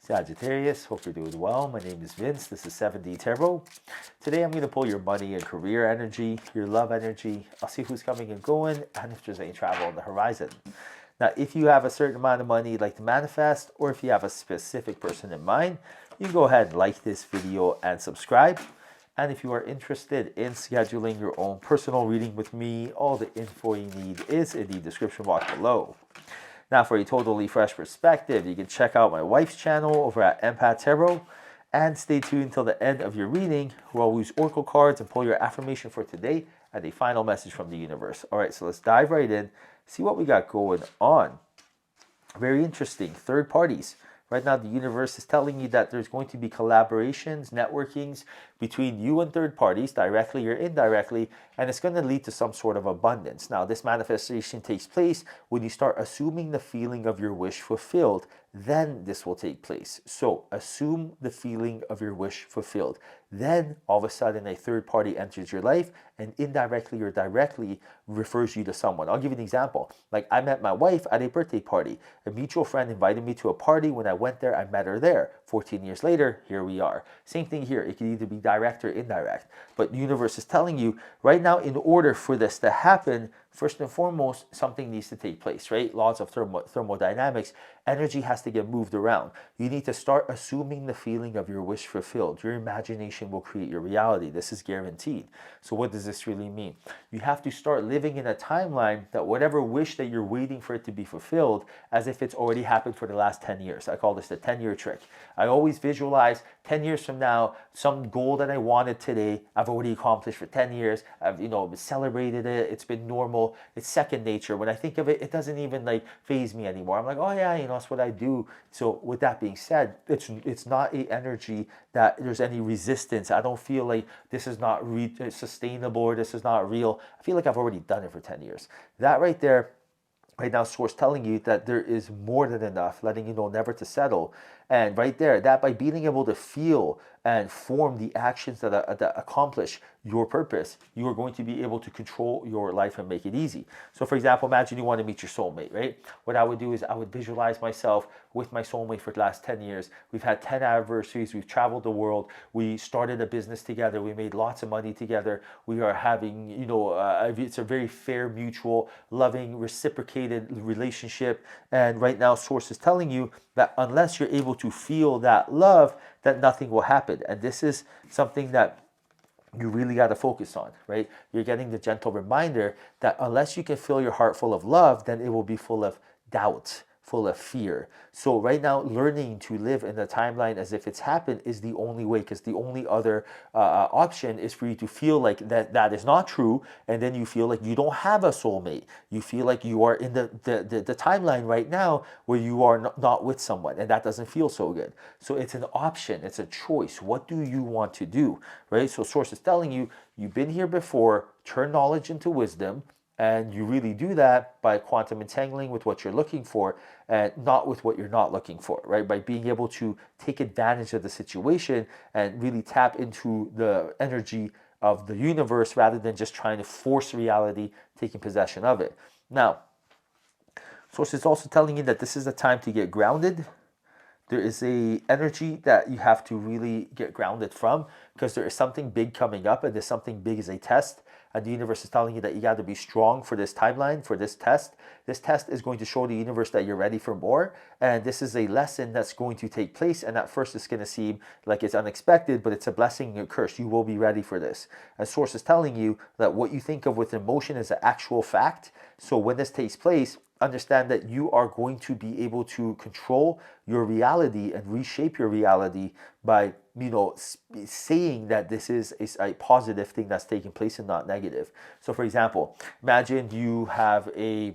Sagittarius, hope you're doing well. My name is Vince. This is 7D Tarot. Today I'm going to pull your money and career energy, your love energy. I'll see who's coming and going and if there's any travel on the horizon. Now, if you have a certain amount of money you'd like to manifest, or if you have a specific person in mind, you can go ahead and like this video and subscribe. And if you are interested in scheduling your own personal reading with me, all the info you need is in the description box below. Now, for a totally fresh perspective, you can check out my wife's channel over at Empath Tarot. And stay tuned till the end of your reading, where I'll use oracle cards and pull your affirmation for today and a final message from the universe. All right, so let's dive right in, see what we got going on. Very interesting. Third parties. Right now, the universe is telling you that there's going to be collaborations, networkings between you and third parties, directly or indirectly, and it's going to lead to some sort of abundance. Now, this manifestation takes place when you start assuming the feeling of your wish fulfilled. Then this will take place. So assume the feeling of your wish fulfilled. Then all of a sudden a third party enters your life and indirectly or directly refers you to someone. I'll give you an example. Like, I met my wife at a birthday party. A mutual friend invited me to a party. When I went there, I met her there. 14 years later, here we are. Same thing here. It can either be direct or indirect. But the universe is telling you right now, in order for this to happen, first and foremost, something needs to take place, right? Laws of thermodynamics. Energy has to get moved around. You need to start assuming the feeling of your wish fulfilled. Your imagination will create your reality. This is guaranteed. So what does this really mean? You have to start living in a timeline that whatever wish that you're waiting for it to be fulfilled, as if it's already happened for the last 10 years. I call this the 10-year trick. I always visualize 10 years from now, some goal that I wanted today, I've already accomplished for 10 years. I've, celebrated it. It's been normal. It's second nature. When I think of it, it doesn't even phase me anymore. I'm like, oh yeah, that's what I do. So with that being said, it's not a energy that there's any resistance. I don't feel like this is not sustainable or this is not real. I feel like I've already done it for 10 years. That right there, right now, source telling you that there is more than enough, letting you know never to settle. And right there, that by being able to feel and form the actions that accomplish your purpose, you are going to be able to control your life and make it easy. So for example, imagine you want to meet your soulmate, right? What I would do is I would visualize myself with my soulmate for the last 10 years. We've had 10 anniversaries. We've traveled the world. We started a business together. We made lots of money together. We are having, it's a very fair, mutual, loving, reciprocated relationship. And right now, source is telling you that unless you're able to feel that love, that nothing will happen. And this is something that you really got to focus on, right? You're getting the gentle reminder that unless you can fill your heart full of love, then it will be full of doubt, full of fear. So right now, learning to live in the timeline as if it's happened is the only way, because the only other option is for you to feel like that is not true, and then you feel like you don't have a soulmate. You feel like you are in the timeline right now where you are not with someone, and that doesn't feel so good. So it's an option, it's a choice. What do you want to do, right? So source is telling you, you've been here before, turn knowledge into wisdom. And you really do that by quantum entangling with what you're looking for and not with what you're not looking for, right? By being able to take advantage of the situation and really tap into the energy of the universe rather than just trying to force reality, taking possession of it. Now, source is also telling you that this is a time to get grounded. There is a energy that you have to really get grounded from, because there is something big coming up, and this something big is a test. And the universe is telling you that you got to be strong for this timeline, for this test. This test is going to show the universe that you're ready for more. And this is a lesson that's going to take place. And at first it's going to seem like it's unexpected, but it's a blessing and a curse. You will be ready for this. And source is telling you that what you think of with emotion is an actual fact. So when this takes place, understand that you are going to be able to control your reality and reshape your reality by saying that this is a positive thing that's taking place and not negative. So for example, imagine you have a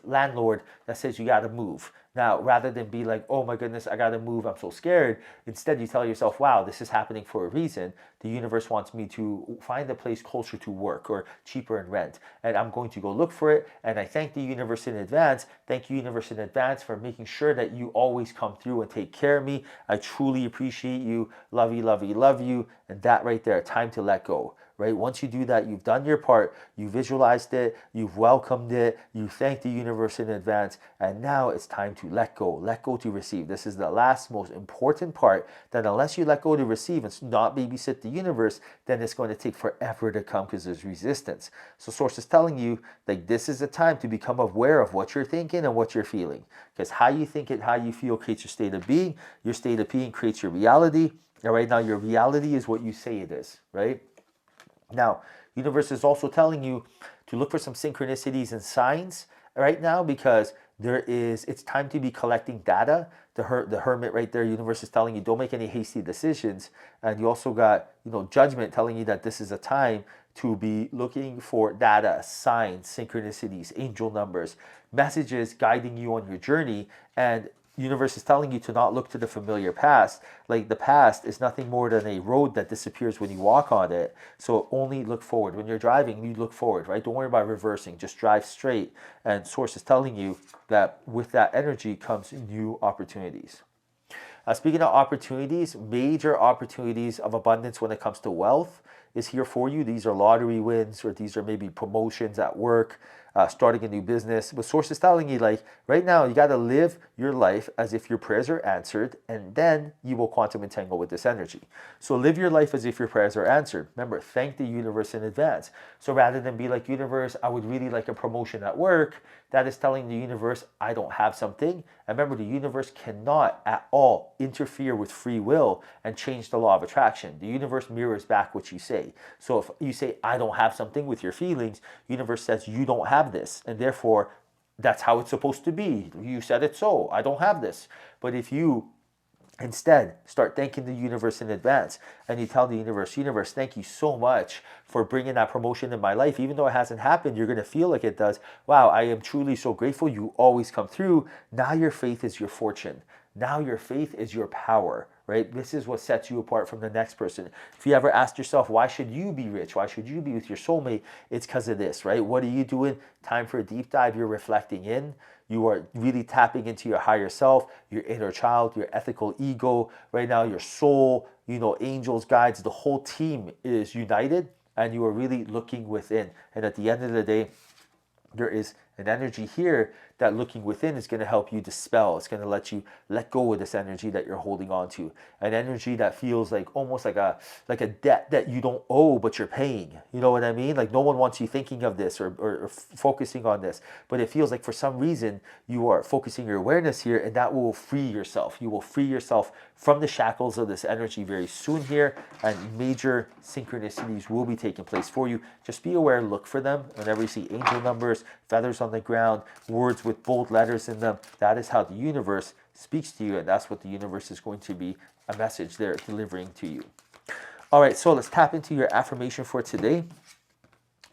landlord that says you got to move. Now, rather than be like, oh my goodness, I got to move, I'm so scared, instead you tell yourself, wow, this is happening for a reason. The universe wants me to find a place closer to work or cheaper in rent, and I'm going to go look for it. And I thank the universe in advance. Thank you, universe, in advance for making sure that you always come through and take care of me. I truly appreciate you. Love you, love you, love you. And that right there, time to let go. right? Once you do that, you've done your part, you visualized it, you've welcomed it, you thanked the universe in advance, and now it's time to let go to receive. This is the last most important part, that unless you let go to receive and not babysit the universe, then it's going to take forever to come because there's resistance. So Source is telling you, like, this is a time to become aware of what you're thinking and what you're feeling. Because how you think it, how you feel creates your state of being. Your state of being creates your reality. And right now, your reality is what you say it is, right? Now, universe is also telling you to look for some synchronicities and signs right now, because it's time to be collecting data. The hermit right there, universe is telling you don't make any hasty decisions. And you also got, judgment telling you that this is a time to be looking for data, signs, synchronicities, angel numbers, messages guiding you on your journey. And universe is telling you to not look to the familiar past. Like, the past is nothing more than a road that disappears when you walk on it. So only look forward. When you're driving, you look forward, right? Don't worry about reversing. Just drive straight. And Source is telling you that with that energy comes new opportunities. Speaking of opportunities, major opportunities of abundance when it comes to wealth is here for you. These are lottery wins, or these are maybe promotions at work, starting a new business. But Source is telling you, like, right now, you got to live your life as if your prayers are answered, and then you will quantum entangle with this energy. So live your life as if your prayers are answered. Remember, thank the universe in advance. So rather than be like, universe, I would really like a promotion at work, that is telling the universe, I don't have something. And remember, the universe cannot at all interfere with free will and change the law of attraction. The universe mirrors back what you say. So if you say, I don't have something with your feelings, universe says, you don't have this. And therefore, that's how it's supposed to be. You said it so. I don't have this. But if you instead start thanking the universe in advance, and you tell the universe, thank you so much for bringing that promotion in my life. Even though it hasn't happened, you're going to feel like it does. Wow, I am truly so grateful. You always come through. Now your faith is your fortune. Now your faith is your power, right? This is what sets you apart from the next person. If you ever asked yourself, why should you be rich? Why should you be with your soulmate? It's because of this, right? What are you doing? Time for a deep dive. You're reflecting in. You are really tapping into your higher self, your inner child, your ethical ego. Right now, your soul, angels, guides, the whole team is united, and you are really looking within. And at the end of the day, there is an energy here that looking within is going to help you dispel. It's going to let you let go of this energy that you're holding on to. An energy that feels like almost like a debt that you don't owe, but you're paying. You know what I mean? Like, no one wants you thinking of this or focusing on this, but it feels like for some reason you are focusing your awareness here, and that will free yourself. You will free yourself from the shackles of this energy very soon here, and major synchronicities will be taking place for you. Just be aware, look for them. Whenever you see angel numbers, feathers on the ground, words with bold letters in them, that is how the universe speaks to you, and that's what the universe is going to be a message they're delivering to you. All right, so let's tap into your affirmation for today.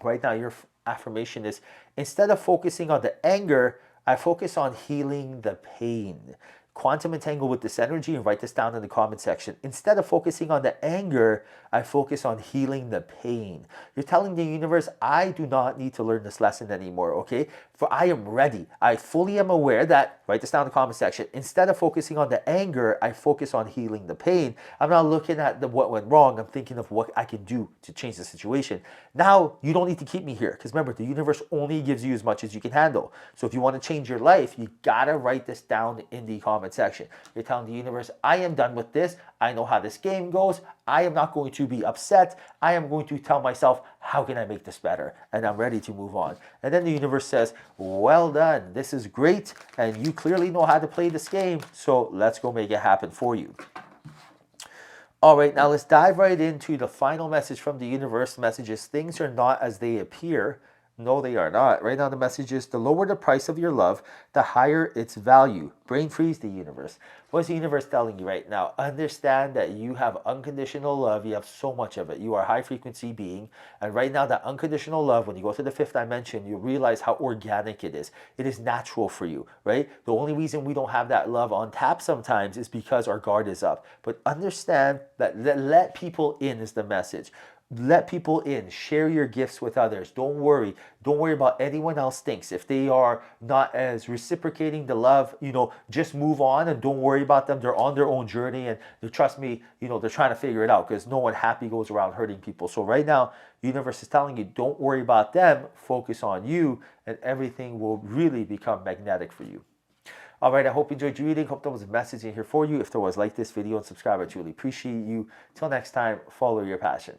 Right now, your affirmation is, instead of focusing on the anger, I focus on healing the pain. Quantum entangle with this energy and write this down in the comment section. Instead of focusing on the anger, I focus on healing the pain. You're telling the universe, I do not need to learn this lesson anymore, okay? For I am ready. I fully am aware that, write this down in the comment section, instead of focusing on the anger, I focus on healing the pain. I'm not looking at what went wrong. I'm thinking of what I can do to change the situation. Now, you don't need to keep me here, because remember, the universe only gives you as much as you can handle. So if you want to change your life, you gotta write this down in the comment section. You're telling the universe, I am done with this. I know how this game goes. I am not going to be upset. I am going to tell myself, how can I make this better? And I'm ready to move on. And then the universe says, well done. This is great. And you clearly know how to play this game. So let's go make it happen for you. All right, now let's dive right into the final message from the universe. The message is, things are not as they appear. No, they are not. Right now, the message is, the lower the price of your love, the higher its value. Brain freeze the universe. What's the universe telling you right now? Understand that you have unconditional love. You have so much of it. You are a high frequency being. And right now, that unconditional love, when you go to the fifth dimension, you realize how organic it is. It is natural for you, right? The only reason we don't have that love on tap sometimes is because our guard is up. But understand that let people in is the message. let people in, share your gifts with others. Don't worry about anyone else thinks. If they are not as reciprocating the love, just move on and don't worry about them. They're on their own journey, and trust me, they're trying to figure it out, because no one happy goes around hurting people. So right now, universe is telling you, don't worry about them, focus on you, and everything will really become magnetic for you. All right, I hope you enjoyed your reading. Hope there was a message in here for you. If there was, like this video and subscribe. I truly appreciate you. Till next time, follow your passion.